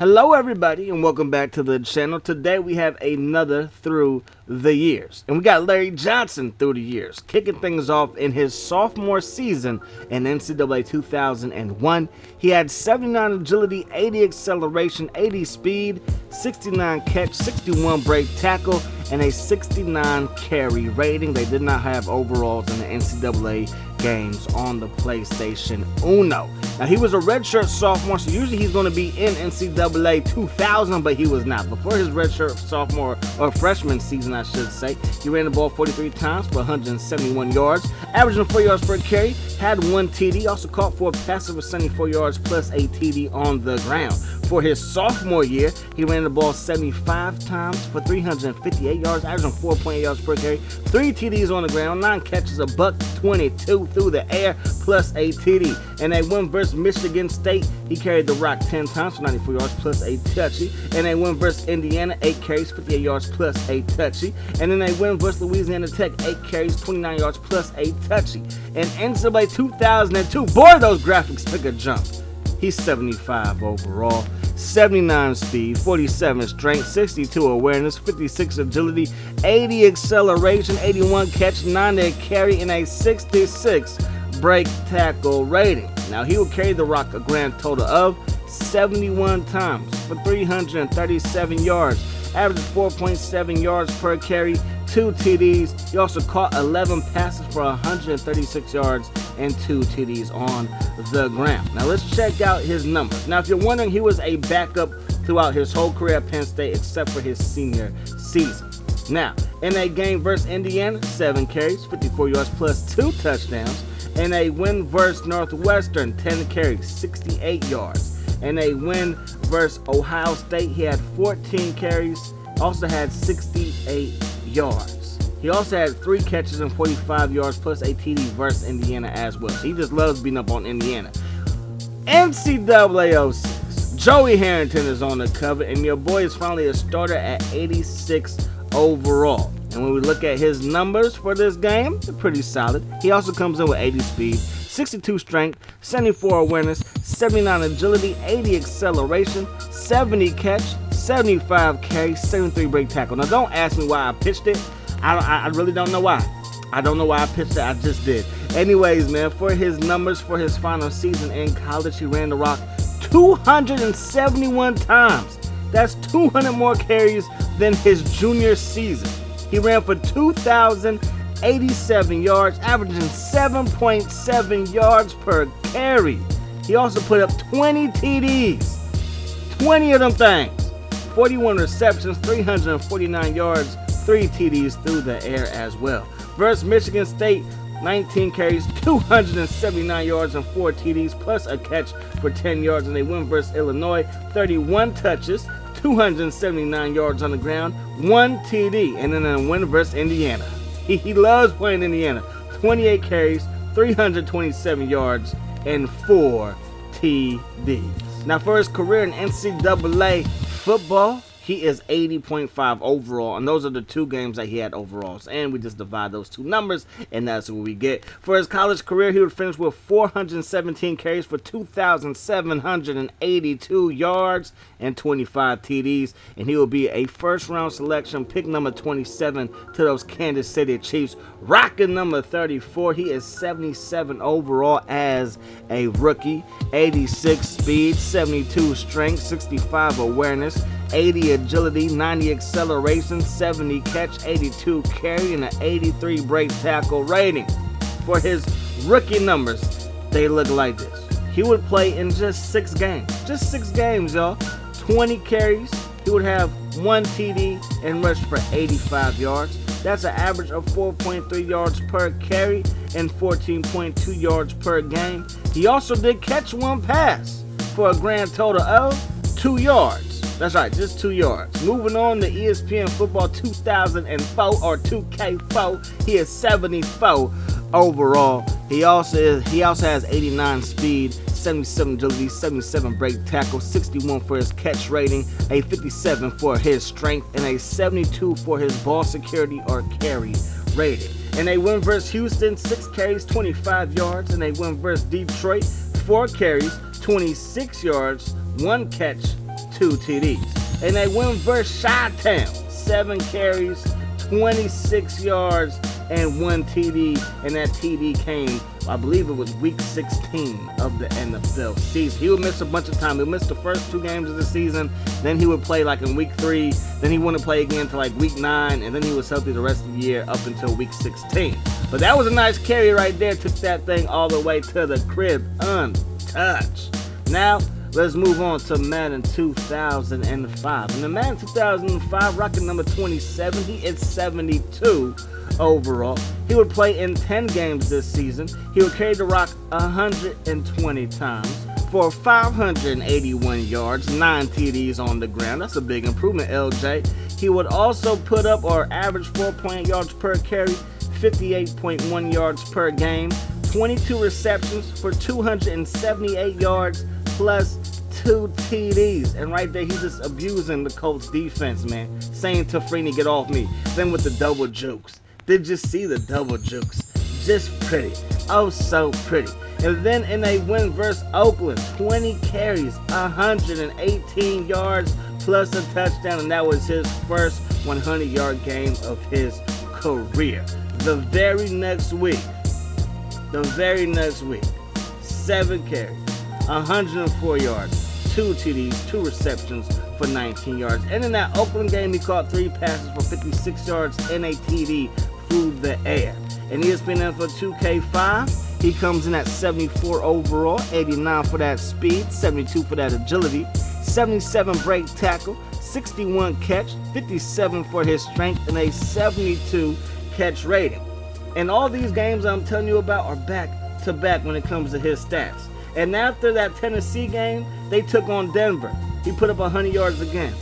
Hello everybody and welcome back to the channel. Today we have another Through the Years. And we got Larry Johnson through the years, kicking things off in his sophomore season in NCAA 2001. He had 79 agility, 80 acceleration, 80 speed, 69 catch, 61 break tackle, and a 69 carry rating. They did not have overalls in the NCAA games on the PlayStation Uno. Now he was a redshirt sophomore, so usually he's going to be in NCAA 2000, but he was not. Before his redshirt sophomore or freshman season, I should say, he ran the ball 43 times for 171 yards, averaging 4 yards per carry, had 1 TD, also caught 4 passes for 74 yards plus a TD on the ground. For his sophomore year, he ran the ball 75 times for 358 yards, averaging 4.8 yards per carry, 3 TDs on the ground, 9 catches, a buck 22 through the air, plus a TD. And a win versus Michigan State, he carried the rock 10 times for 94 yards plus a touchy. And a win versus Indiana, 8 carries, 58 yards plus a touchy. And then a win versus Louisiana Tech, 8 carries, 29 yards plus a touchy. In NCAA 2002, boy, those graphics took a jump. He's 75 overall, 79 speed, 47 strength, 62 awareness, 56 agility, 80 acceleration, 81 catch, 90 carry, and a 66 break tackle rating. Now he will carry the rock a grand total of 71 times for 337 yards, average 4.7 yards per carry, 2 TDs. He also caught 11 passes for 136 yards and 2 TDs on the ground. Now let's check out his numbers. Now if you're wondering, he was a backup throughout his whole career at Penn State except for his senior season. Now, in a game versus Indiana, 7 carries, 54 yards plus 2 touchdowns. In a win versus Northwestern, 10 carries, 68 yards. In a win versus Ohio State, he had 14 carries, also had 68 yards. He also had 3 catches and 45 yards plus a TD versus Indiana as well. So he just loves beating up on Indiana. NCAA 06, Joey Harrington is on the cover, and your boy is finally a starter at 86 overall. And when we look at his numbers for this game, they're pretty solid. He also comes in with 80 speed, 62 strength, 74 awareness, 79 agility, 80 acceleration, 70 catch, 75 carry, 73 break tackle. Now don't ask me why I pitched it. I really don't know why. I don't know why I pitched it. I just did. Anyways, man, for his numbers for his final season in college, he ran the rock 271 times. That's 200 more carries than his junior season. He ran for 2,087 yards, averaging 7.7 yards per carry. He also put up 20 TDs, 20 of them things, 41 receptions, 349 yards, 3 TDs through the air as well. Versus Michigan State, 19 carries, 279 yards, and 4 TDs, plus a catch for 10 yards. And they win versus Illinois, 31 touches, 279 yards on the ground, 1 TD. And then a win versus Indiana. He loves playing Indiana. 28 carries, 327 yards, and 4 TDs. Now for his career in NCAA football, he is 80.5 overall, and those are the 2 games that he had overalls, and we just divide those 2 numbers, and that's what we get. For his college career, he would finish with 417 carries for 2,782 yards and 25 TDs, and he will be a first-round selection, pick number 27 to those Kansas City Chiefs, rocking number 34. He is 77 overall as a rookie, 86 speed, 72 strength, 65 awareness, 80 agility, 90 acceleration, 70 catch, 82 carry, and an 83 break tackle rating. For his rookie numbers, they look like this. He would play in just 6 games. Just 6 games, y'all. 20 carries. He would have 1 TD and rush for 85 yards. That's an average of 4.3 yards per carry and 14.2 yards per game. He also did catch 1 pass for a grand total of 2 yards. That's right, just 2 yards. Moving on to ESPN Football 2004 or 2K4, he is 74 overall. He also has 89 speed, 77 agility, 77 break tackle, 61 for his catch rating, a 57 for his strength, and a 72 for his ball security or carry rating. And they win versus Houston, 6 carries, 25 yards, and they win versus Detroit, 4 carries, 26 yards, 1 catch, 2 TDs. And they win versus Chi-Town, 7 carries, 26 yards, and 1 TD, and that TD came, I believe it was week 16 of the NFL season. He would miss a bunch of time. He missed the first 2 games of the season, then he would play like in week 3, then he wouldn't play again until like week 9, and then he was healthy the rest of the year up until week 16. But that was a nice carry right there, took that thing all the way to the crib untouched. Now, let's move on to Madden 2005. In the Madden 2005, rocking number 27, he is 72 overall. He would play in 10 games this season. He would carry the rock 120 times for 581 yards, 9 TDs on the ground. That's a big improvement, LJ. He would also put up or average 4.8 yards per carry, 58.1 yards per game, 22 receptions for 278 yards, plus 2 TDs. And right there, he's just abusing the Colts defense, man. Saying to Freeney, get off me. Then with the double jukes. Did you see the double jukes? Just pretty. Oh, so pretty. And then in a win versus Oakland, 20 carries, 118 yards, plus a touchdown. And that was his first 100-yard game of his career. The very next week, 7 carries, 104 yards, 2 TDs, 2 receptions for 19 yards. And in that Oakland game, he caught 3 passes for 56 yards and a TD through the air. In ESPN NFL 2K5, he comes in at 74 overall, 89 for that speed, 72 for that agility, 77 break tackle, 61 catch, 57 for his strength, and a 72 catch rating. And all these games I'm telling you about are back to back when it comes to his stats. And after that Tennessee game, they took on Denver. He put up 100 yards again,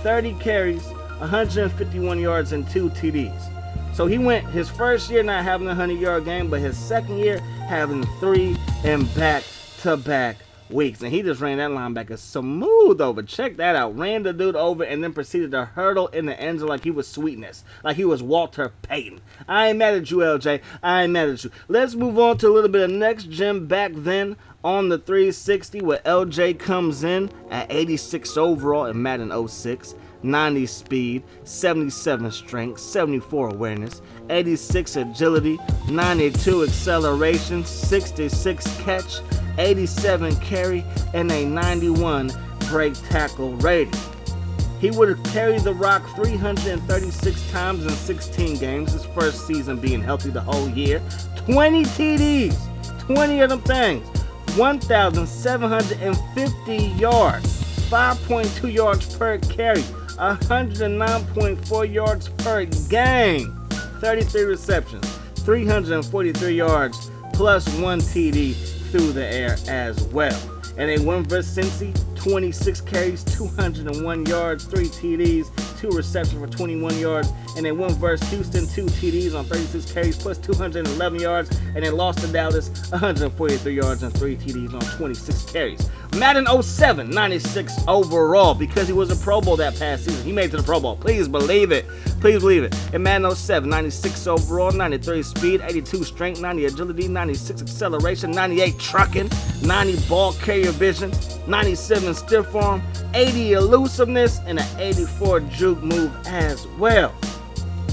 30 carries, 151 yards, and 2 TDs. So he went his first year not having a 100-yard game, but his second year having 3 in back-to-back weeks. And he just ran that linebacker smooth over. Check that out. Ran the dude over and then proceeded to hurdle in the end zone like he was Sweetness. Like he was Walter Payton. I ain't mad at you, LJ. I ain't mad at you. Let's move on to a little bit of next gen back then on the 360 where LJ comes in at 86 overall in Madden 06. 90 speed, 77 strength, 74 awareness, 86 agility, 92 acceleration, 66 catch, 87 carry, and a 91 break tackle rating. He would have carried the rock 336 times in 16 games, his first season being healthy the whole year. 20 TDs, 20 of them things, 1,750 yards, 5.2 yards per carry, 109.4 yards per game, 33 receptions, 343 yards, plus 1 TD through the air as well. And a win versus Cincy, 26 carries, 201 yards, 3 TDs, 2 receptions for 21 yards. And they win versus Houston, 2 TDs on 36 carries, plus 211 yards. And they lost to Dallas, 143 yards and 3 TDs on 26 carries. Madden 07, 96 overall, because he was a Pro Bowl that past season. He made it to the Pro Bowl. Please believe it. Please believe it. In Madden 07, 96 overall, 93 speed, 82 strength, 90 agility, 96 acceleration, 98 trucking, 90 ball carrier vision, 97 stiff arm, 80 elusiveness, and an 84 juke move as well.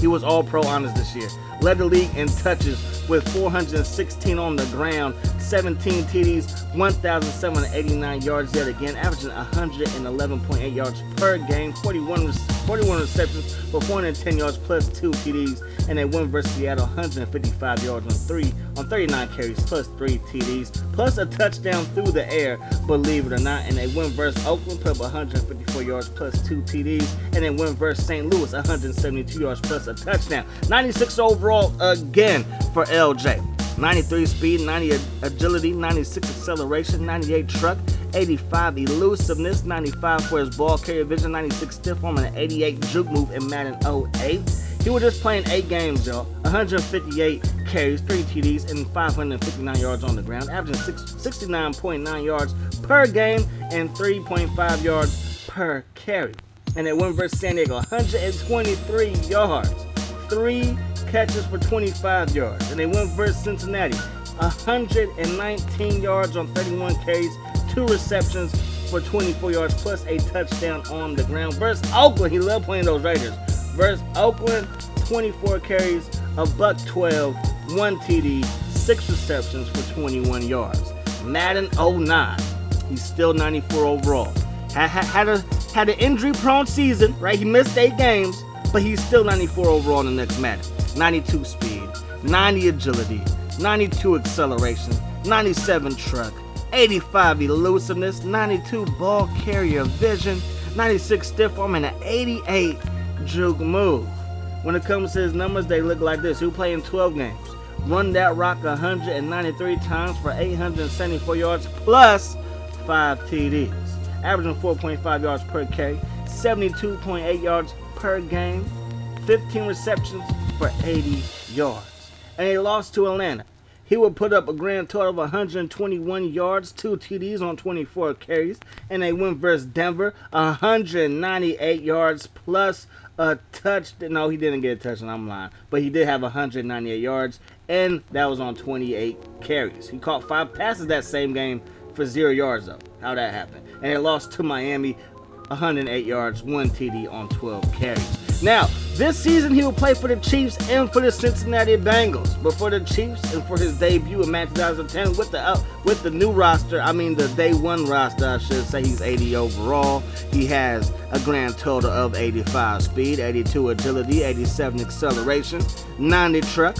He was all pro honors this year. Led the league in touches with 416 on the ground, 17 TDs, 1,789 yards yet again, averaging 111.8 yards per game, 41 receptions for 410 yards plus 2 TDs, and a win versus Seattle, 155 yards on 39 carries plus 3 TDs, plus a touchdown through the air, believe it or not, and a win versus Oakland, put up 154 yards plus 2 TDs, and a win versus St. Louis, 172 yards plus a touchdown. 96 overall again for LJ. 93 speed, 90 agility, 96 acceleration, 98 truck, 85 elusiveness, 95 for his ball carrier vision, 96 stiff arm, and an 88 juke move in Madden 08. He was just playing 8 games, y'all. 158 carries, 3 TDs, and 559 yards on the ground, averaging 69.9 yards per game and 3.5 yards per carry. And they win versus San Diego, 123 yards, 3 catches for 25 yards. And they win versus Cincinnati, 119 yards on 31 carries, 2 receptions for 24 yards plus a touchdown on the ground. Versus Oakland, he loved playing those Raiders. Versus Oakland, 24 carries, a buck 12, 1 TD, 6 receptions for 21 yards. Madden 09, he's still 94 overall. Had an injury-prone season, right? He missed 8 games, but he's still 94 overall in the next Madden. 92 speed, 90 agility, 92 acceleration, 97 truck, 85 elusiveness, 92 ball carrier vision, 96 stiff arm, and an 88 juke move. When it comes to his numbers, they look like this. He'll play in 12 games. Run that rock 193 times for 874 yards plus 5 TDs. Averaging 4.5 yards per carry, 72.8 yards per game, 15 receptions for 80 yards. And he lost to Atlanta. He would put up a grand total of 121 yards, 2 TDs on 24 carries, and they win versus Denver, 198 yards plus a touchdown. No, he didn't get a touchdown, I'm lying. But he did have 198 yards, and that was on 28 carries. He caught 5 passes that same game for 0 yards, though. How'd that happen? And they lost to Miami, 108 yards, 1 TD on 12 carries. Now, this season he will play for the Chiefs and for the Cincinnati Bengals. But for the Chiefs and for his debut in Madden 2010 with the new roster, I mean the day one roster, I should say, he's 80 overall. He has a grand total of 85 speed, 82 agility, 87 acceleration, 90 truck,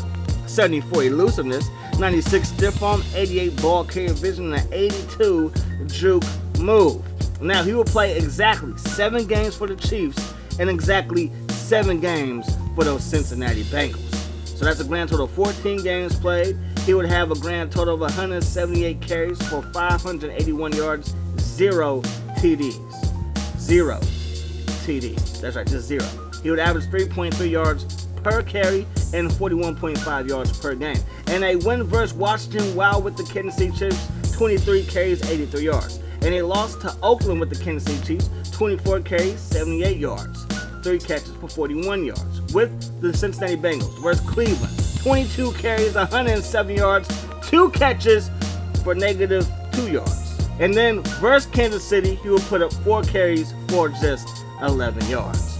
74 elusiveness, 96 stiff arm, 88 ball carrier vision, and an 82 juke move. Now, he will play exactly 7 games for the Chiefs and exactly 7 games for those Cincinnati Bengals. So that's a grand total of 14 games played. He would have a grand total of 178 carries for 581 yards, 0 TDs. 0 TDs. That's right, just 0. He would average 3.3 yards per carry and 41.5 yards per game. And a win versus Washington Wild with the Kansas City Chiefs, 23 carries, 83 yards. And a loss to Oakland with the Kansas City Chiefs, 24 carries, 78 yards, 3 catches for 41 yards. With the Cincinnati Bengals versus Cleveland, 22 carries, 107 yards, 2 catches for -2 yards. And then versus Kansas City, he will put up 4 carries for just 11 yards.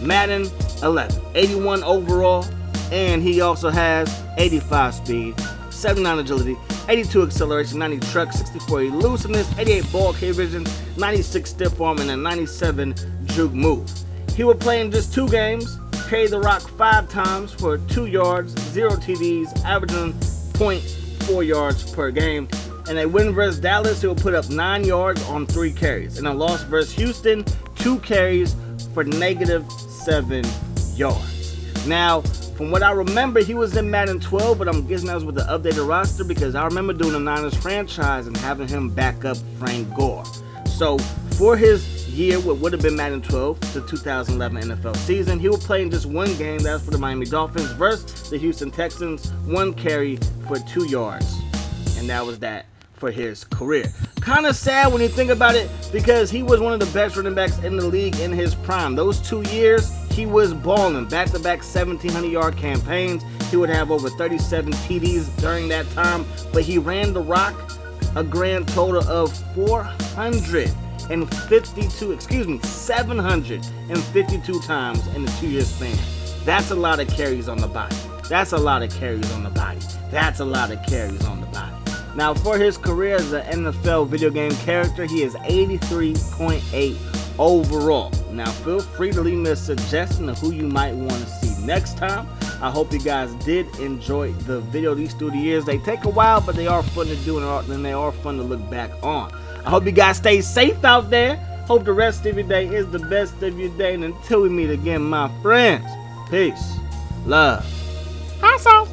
Madden 11, 81 overall, and he also has 85 speed, 79 agility, 82 acceleration, 90 truck, 64 elusiveness, 88 ball carrier vision, 96 stiff arm, and a 97 juke move. He would play in just 2 games, carry the rock 5 times for 2 yards, 0 TDs, averaging 0.4 yards per game. And a win versus Dallas, he will put up 9 yards on 3 carries. And a loss versus Houston, 2 carries for -7 yards. Now, from what I remember, he was in Madden 12, but I'm guessing that was with the updated roster because I remember doing the Niners franchise and having him back up Frank Gore. So for his year, what would have been Madden 12, the 2011 NFL season, he would play in just 1 game. That's for the Miami Dolphins versus the Houston Texans, 1 carry for 2 yards. And that was that for his career. Kind of sad when you think about it because he was one of the best running backs in the league in his prime. Those 2 years, he was balling. Back-to-back 1,700-yard campaigns. He would have over 37 TDs during that time, but he ran the rock a grand total of 752 times in the 2-year span. That's a lot of carries on the body. That's a lot of carries on the body. That's a lot of carries on the body. Now, for his career as an NFL video game character, he is 83.8 overall. Now, feel free to leave me a suggestion of who you might want to see next time. I hope you guys did enjoy the video. These through the years, they take a while, but they are fun to do and they are fun to look back on. I hope you guys stay safe out there. Hope the rest of your day is the best of your day. And until we meet again, my friends, peace, love. Awesome.